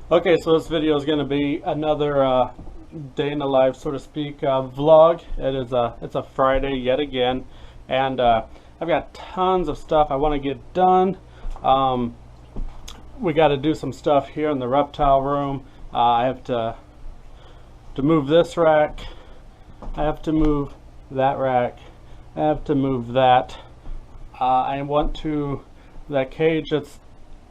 Okay, so this video is going to be another day in the life, so to speak, vlog. It's a Friday yet again, and I've got tons of stuff I want to get done. We got to do some stuff here in the reptile room. I have to move this rack. I have to move that rack. I have to move that. I want to that cage that's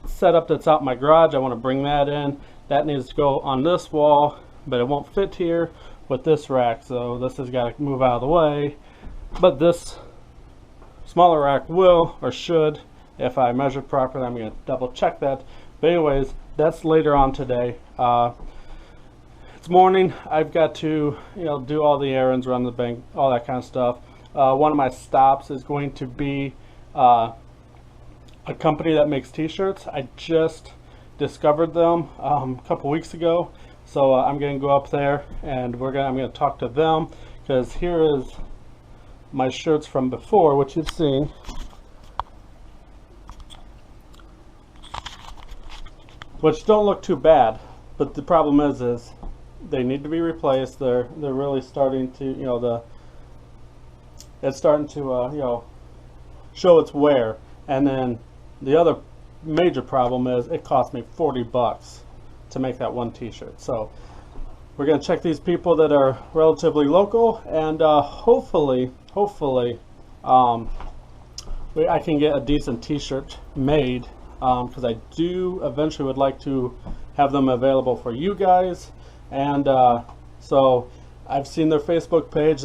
setup that's out in my garage. I want to bring that in. That needs to go on this wall, but it won't fit here with this rack, so this has got to move out of the way. But this smaller rack will, or should, if I measure properly. I'm going to double check that. But anyways, that's later on today. It's morning. I've got to do all the errands, run the bank, all that kind of stuff. One of my stops is going to be a company that makes t-shirts. I just discovered them a couple weeks ago, so I'm going to go up there and I'm going to talk to them, because here is my shirts from before, which you've seen. Which don't look too bad, but the problem is they need to be replaced. They're really starting to it's starting to show its wear. And then the other major problem is it cost me 40 bucks to make that one t-shirt. So we're going to check these people that are relatively local, and hopefully I can get a decent t-shirt made, because I do eventually would like to have them available for you guys. And so I've seen their Facebook page.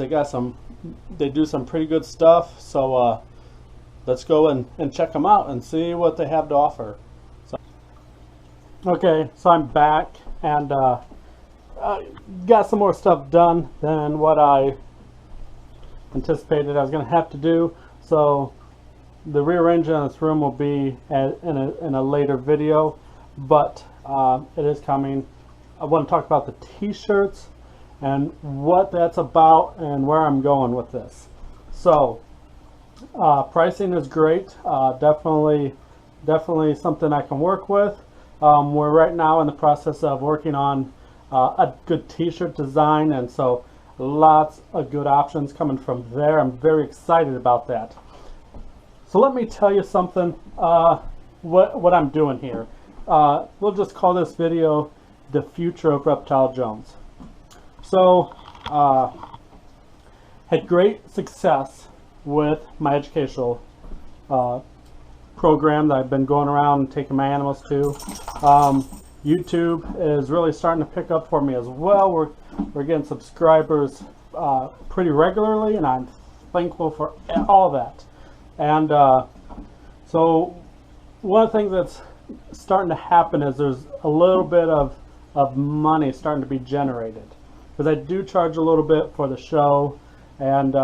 They do some pretty good stuff, so let's go and check them out and see what they have to offer. Okay, so I'm back, and got some more stuff done than what I anticipated I was going to have to do. So the rearranging of this room will be in a later video, but it is coming. I want to talk about the t-shirts and what that's about and where I'm going with this. So pricing is great. Definitely something I can work with. We're right now in the process of working on a good t-shirt design, and so lots of good options coming from there. I'm very excited about that. So let me tell you something, what I'm doing here. We'll just call this video The Future of Reptile Jones. So had great success with my educational program that I've been going around and taking my animals to. YouTube is really starting to pick up for me as well. We're getting subscribers pretty regularly, and I'm thankful for all that. And so one of the things that's starting to happen is there's a little bit of money starting to be generated, because I do charge a little bit for the show and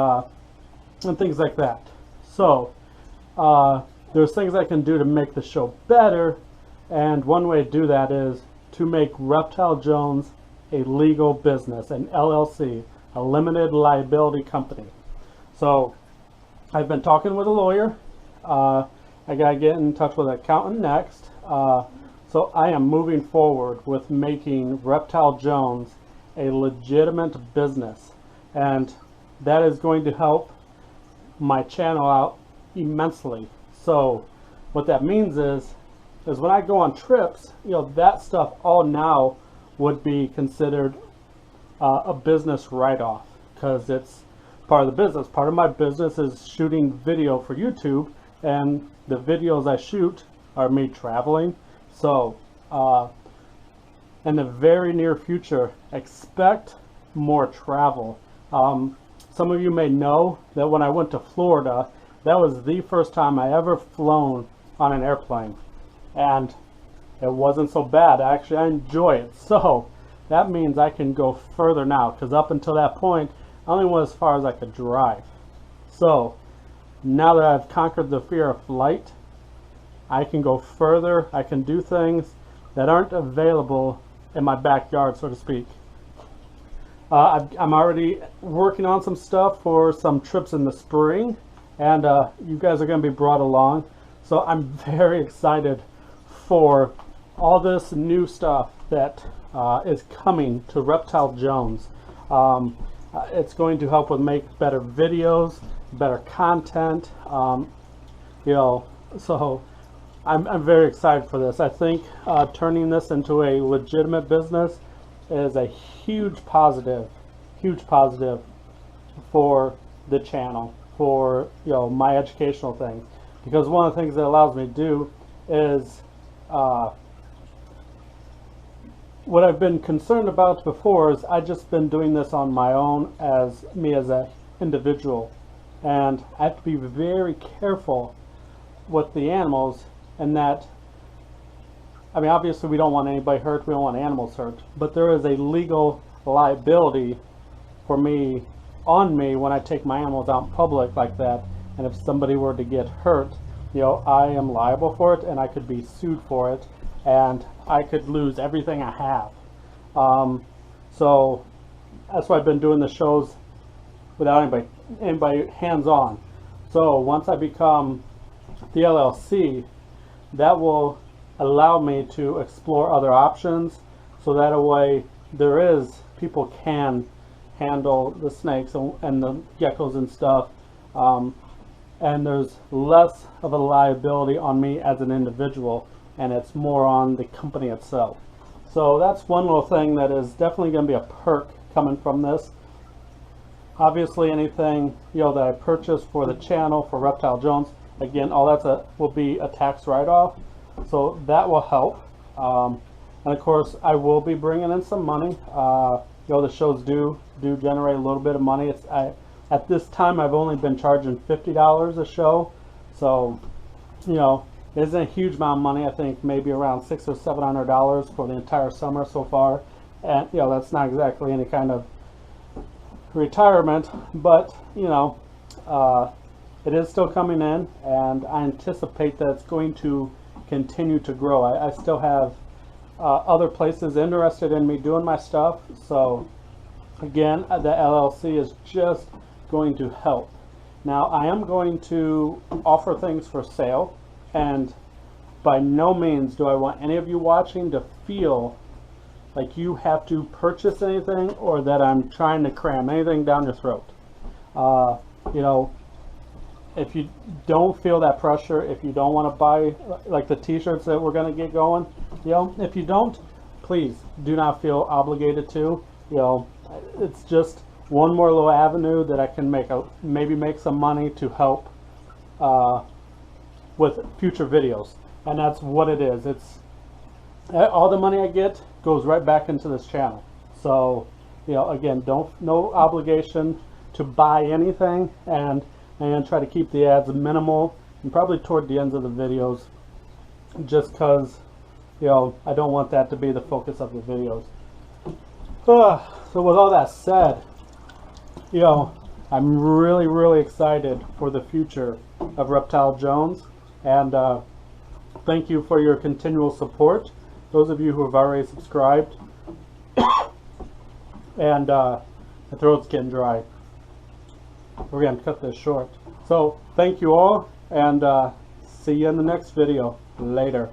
things like that. So there's things I can do to make the show better, and one way to do that is to make Reptile Jones a legal business, an LLC, a limited liability company. So I've been talking with a lawyer. I gotta get in touch with an accountant next. So I am moving forward with making Reptile Jones a legitimate business, and that is going to help my channel out immensely. So what that means is when I go on trips, that stuff all now would be considered a business write-off, because it's part of the business. Part of my business is shooting video for YouTube, and the videos I shoot are me traveling. So in the very near future, expect more travel. Some of you may know that when I went to Florida, that was the first time I ever flown on an airplane, and it wasn't so bad. Actually, I enjoy it. So that means I can go further now, because up until that point I only went as far as I could drive. So now that I've conquered the fear of flight, I can go further. I can do things that aren't available in my backyard, so to speak. I'm already working on some stuff for some trips in the spring, and you guys are going to be brought along. So I'm very excited for all this new stuff that is coming to Reptile Jones. It's going to help with make better videos, better content. So I'm very excited for this. I think turning this into a legitimate business is a huge positive for the channel, for my educational things, because one of the things that allows me to do is what I've been concerned about before is I just been doing this on my own as an individual, and I have to be very careful with the animals, and that, I mean, obviously we don't want anybody hurt, we don't want animals hurt, but there is a legal liability for me, on me, when I take my animals out in public like that, and if somebody were to get hurt, I am liable for it, and I could be sued for it, and I could lose everything I have. So that's why I've been doing the shows without anybody hands-on. So once I become the LLC, that will allow me to explore other options, so that a way people can handle the snakes and the geckos and stuff, and there's less of a liability on me as an individual, and it's more on the company itself. So that's one little thing that is definitely going to be a perk coming from this. Obviously anything that I purchase for the channel, for Reptile Jones, again, all that will be a tax write-off, so that will help. And of course I will be bringing in some money. The shows do generate a little bit of money. At this time I've only been charging $50 a show, so it isn't a huge amount of money. I think maybe around $600 or $700 for the entire summer so far, and that's not exactly any kind of retirement, but it is still coming in, and I anticipate that it's going to continue to grow. I still have other places interested in me doing my stuff, so again, the LLC is just going to help. Now I am going to offer things for sale, and by no means do I want any of you watching to feel like you have to purchase anything, or that I'm trying to cram anything down your throat. If you don't feel that pressure, if you don't want to buy like the t-shirts that we're going to get going, if you don't, please do not feel obligated to. It's just one more little avenue that I can maybe make some money to help with future videos, and that's what it is. It's all the money I get goes right back into this channel. So again, no obligation to buy anything, and try to keep the ads minimal and probably toward the ends of the videos, just because I don't want that to be the focus of the videos. So with all that said, I'm really excited for the future of Reptile Jones, and thank you for your continual support, those of you who have already subscribed. And the throat's getting dry. We're going to cut this short. So thank you all, and see you in the next video. Later.